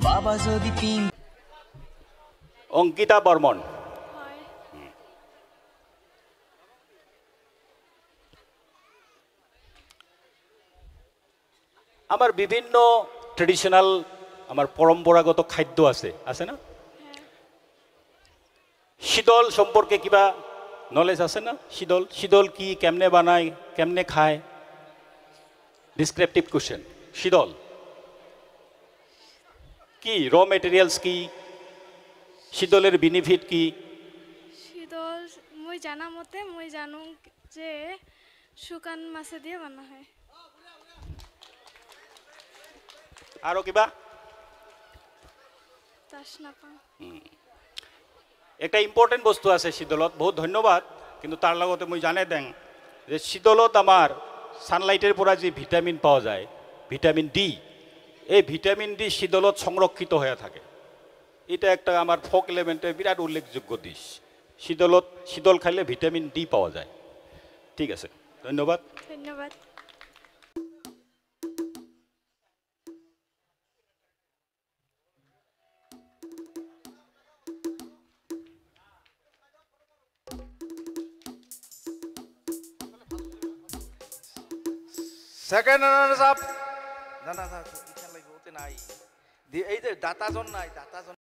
বাবা যদি পিং অঙ্কিতা বর্মন হয় আমার বিভিন্ন ট্রেডিশনাল আমার পরম্পরাগত খাদ্য আছে আছে না হ্যাঁ শীতল সম্পর্কে কিবা নলেজ আছে না শীতল শীতল কি কেমনে বানায় কেমনে খায় ডিসক্রিপটিভ কোশ্চেন শীতল কি র মেটেরিয়ালস কি শীতলের বেনিফিট কি শীতল মই জানা মতে মই জানো যে শুকান মাছে দিয়ে বানা হয় আরো কিবা তাস নাপাওঁ একটা ইম্পর্টেন্ট বস্তু আছে শীতলত বহুত ধন্যবাদ কিন্তু তার লগতে মই জানে দেং যে শীতলত আমার সানলাইটের পৰা যে ভিটামিন পাওয়া যায় ভিটামিন ডি এই ভিটামিন ডি শীতলত সংরক্ষিত হয়ে থাকে এটা একটা আমার ফোক এলিমেন্টের বিরাট উল্লেখযোগ্য দিশ শীতলত শীতল খাইলে ভিটামিন ডি পাওয়া যায় ঠিক আছে ধন্যবাদ ধন্যবাদ সেকেন্ড রানার্স আপ না না না ইচ্ছা লাগবে ওতে নাই এই যে দাতাজন নাই দাতাজন